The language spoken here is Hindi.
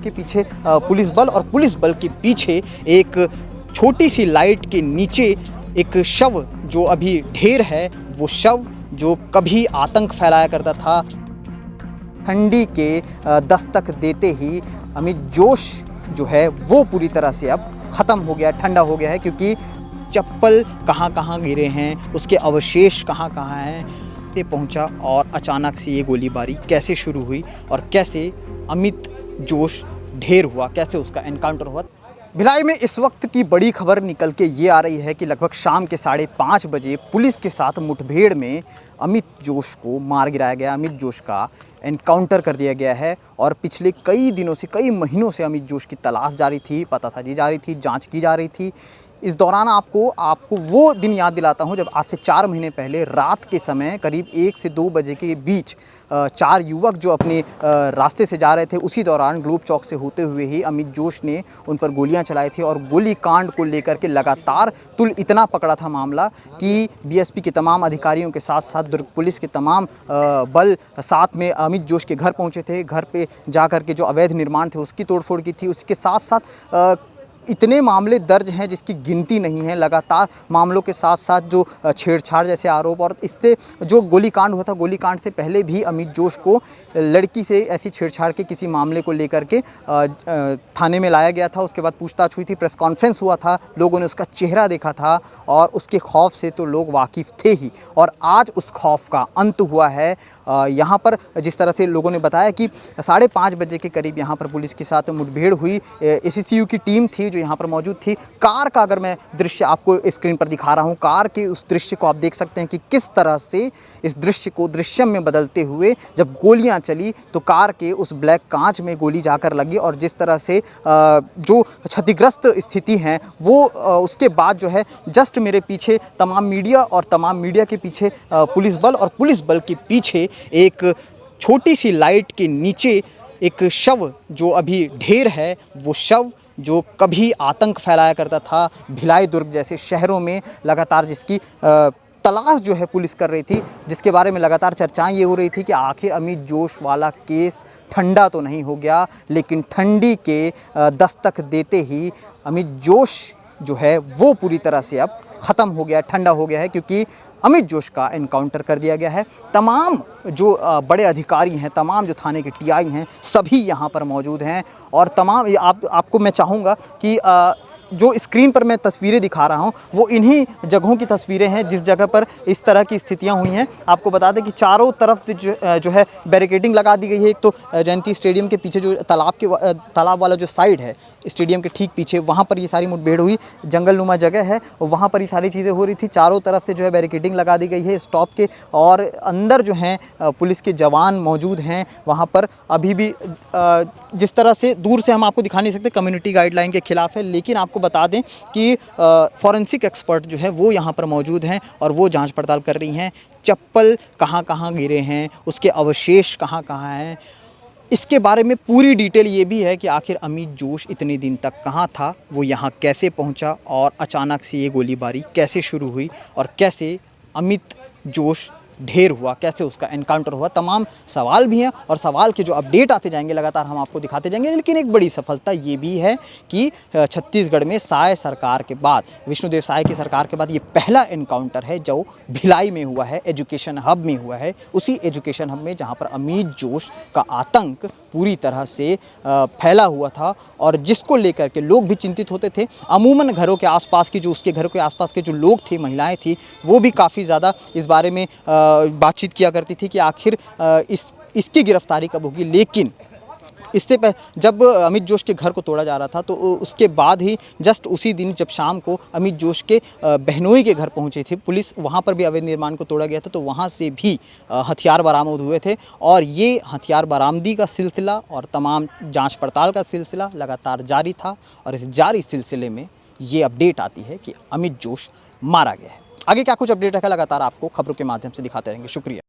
आपके पीछे पुलिस बल और पुलिस बल के पीछे एक छोटी सी लाइट के नीचे एक शव जो अभी ढेर है, वो शव जो कभी आतंक फैलाया करता था। ठंडी के दस्तक देते ही अमित जोश जो है वो पूरी तरह से अब ख़त्म हो गया, ठंडा हो गया है, क्योंकि चप्पल कहाँ कहाँ गिरे हैं, उसके अवशेष कहाँ कहाँ हैं पे पहुंचा और अचानक से ये गोलीबारी कैसे शुरू हुई और कैसे अमित जोश ढेर हुआ, कैसे उसका एनकाउंटर हुआ। भिलाई में इस वक्त की बड़ी खबर निकल के ये आ रही है कि लगभग शाम के 5:30 बजे पुलिस के साथ मुठभेड़ में अमित जोश को मार गिराया गया। अमित जोश का एनकाउंटर कर दिया गया है और पिछले कई दिनों से, कई महीनों से अमित जोश की तलाश जारी थी, पतासाजी जारी थी, जांच की जा रही थी। इस दौरान आपको वो दिन याद दिलाता हूं जब आज से 4 महीने पहले रात के समय करीब 1 से 2 बजे के बीच 4 युवक जो अपने रास्ते से जा रहे थे, उसी दौरान ग्लोब चौक से होते हुए ही अमित जोश ने उन पर गोलियां चलाई थी और गोली कांड को लेकर के लगातार तुल इतना पकड़ा था मामला कि बीएसपी के तमाम अधिकारियों के साथ साथ दुर्ग पुलिस के तमाम बल साथ में अमित जोश के घर पहुंचे थे। घर पे जाकर के जो अवैध निर्माण थे उसकी तोड़फोड़ की थी। उसके साथ साथ इतने मामले दर्ज हैं जिसकी गिनती नहीं है। लगातार मामलों के साथ साथ जो छेड़छाड़ जैसे आरोप, और इससे जो गोलीकांड हुआ था, गोलीकांड से पहले भी अमित जोश को लड़की से ऐसी छेड़छाड़ के किसी मामले को लेकर के थाने में लाया गया था। उसके बाद पूछताछ हुई थी, प्रेस कॉन्फ्रेंस हुआ था, लोगों ने उसका चेहरा देखा था और उसके खौफ से तो लोग वाकिफ़ थे ही, और आज उस खौफ का अंत हुआ है। यहाँ पर जिस तरह से लोगों ने बताया कि 5:30 बजे के करीब यहाँ पर पुलिस के साथ मुठभेड़ हुई। एसीसीयू की टीम थी जो यहाँ पर मौजूद थी। कार का अगर मैं दृश्य आपको स्क्रीन पर दिखा रहा हूँ, कार के उस दृश्य को आप देख सकते हैं कि किस तरह से इस दृश्य को दृश्यम में बदलते हुए जब गोलियां चली तो कार के उस ब्लैक कांच में गोली जाकर लगी, और जिस तरह से जो क्षतिग्रस्त स्थिति है वो उसके बाद जो है जस्ट मेरे पीछे तमाम मीडिया और तमाम मीडिया के पीछे पुलिस बल और पुलिस बल के पीछे एक छोटी सी लाइट के नीचे एक शव जो अभी ढेर है, वो शव जो कभी आतंक फैलाया करता था भिलाई दुर्ग जैसे शहरों में, लगातार जिसकी तलाश जो है पुलिस कर रही थी, जिसके बारे में लगातार चर्चाएं ये हो रही थी कि आखिर अमित जोश वाला केस ठंडा तो नहीं हो गया, लेकिन ठंडी के दस्तक देते ही अमित जोश जो है वो पूरी तरह से अब ख़त्म हो गया, ठंडा हो गया है, क्योंकि अमित जोश का एनकाउंटर कर दिया गया है। तमाम जो बड़े अधिकारी हैं, तमाम जो थाने के टीआई हैं, सभी यहाँ पर मौजूद हैं और तमाम आपको मैं चाहूँगा कि जो स्क्रीन पर मैं तस्वीरें दिखा रहा हूं वो इन्हीं जगहों की तस्वीरें हैं जिस जगह पर इस तरह की स्थितियां हुई हैं। आपको बता दें कि चारों तरफ जो है बैरिकेडिंग लगा दी गई है। एक तो जयंती स्टेडियम के पीछे जो तालाब वाला जो साइड है स्टेडियम के ठीक पीछे, वहाँ पर ये सारी मुठभेड़ हुई। जंगल नुमा जगह है, वहाँ पर ये सारी चीज़ें हो रही थी। चारों तरफ से जो है बैरिकेडिंग लगा दी गई है स्टॉप के, और अंदर जो हैं पुलिस के जवान मौजूद हैं वहाँ पर। अभी भी जिस तरह से दूर से हम आपको दिखा नहीं सकते, कम्युनिटी गाइडलाइन के खिलाफ है, लेकिन आपको बता दें कि फॉरेंसिक एक्सपर्ट जो है वो यहाँ पर मौजूद हैं और वो जांच पड़ताल कर रही हैं। चप्पल कहाँ कहाँ गिरे हैं, उसके अवशेष कहाँ कहाँ हैं, इसके बारे में पूरी डिटेल ये भी है कि आखिर अमित जोश इतने दिन तक कहाँ था, वो यहाँ कैसे पहुँचा और अचानक से ये गोलीबारी कैसे शुरू हुई और कैसे अमित जोश ढेर हुआ, कैसे उसका एनकाउंटर हुआ। तमाम सवाल भी हैं और सवाल के जो अपडेट आते जाएंगे लगातार हम आपको दिखाते जाएंगे। लेकिन एक बड़ी सफलता ये भी है कि छत्तीसगढ़ में साय सरकार के बाद, विष्णुदेव साय की सरकार के बाद ये पहला एनकाउंटर है जो भिलाई में हुआ है, एजुकेशन हब में हुआ है। उसी एजुकेशन हब में जहाँ पर अमित जोश का आतंक पूरी तरह से फैला हुआ था और जिसको लेकर के लोग भी चिंतित होते थे। अमूमन घरों के आसपास की, जो उसके घरों के आसपास के जो लोग थे, महिलाएं थी, वो भी काफ़ी ज़्यादा इस बारे में बातचीत किया करती थी कि आखिर इसकी गिरफ्तारी कब होगी। लेकिन इससे जब अमित जोश के घर को तोड़ा जा रहा था तो उसके बाद ही जस्ट उसी दिन जब शाम को अमित जोश के बहनोई के घर पहुंची थी पुलिस, वहां पर भी अवैध निर्माण को तोड़ा गया था, तो वहां से भी हथियार बरामद हुए थे। और ये हथियार बरामदी का सिलसिला और तमाम जांच पड़ताल का सिलसिला लगातार जारी था और इस जारी सिलसिले में ये अपडेट आती है कि अमित जोश मारा गया है। आगे क्या कुछ अपडेट है लगातार आपको खबरों के माध्यम से दिखाते रहेंगे। शुक्रिया।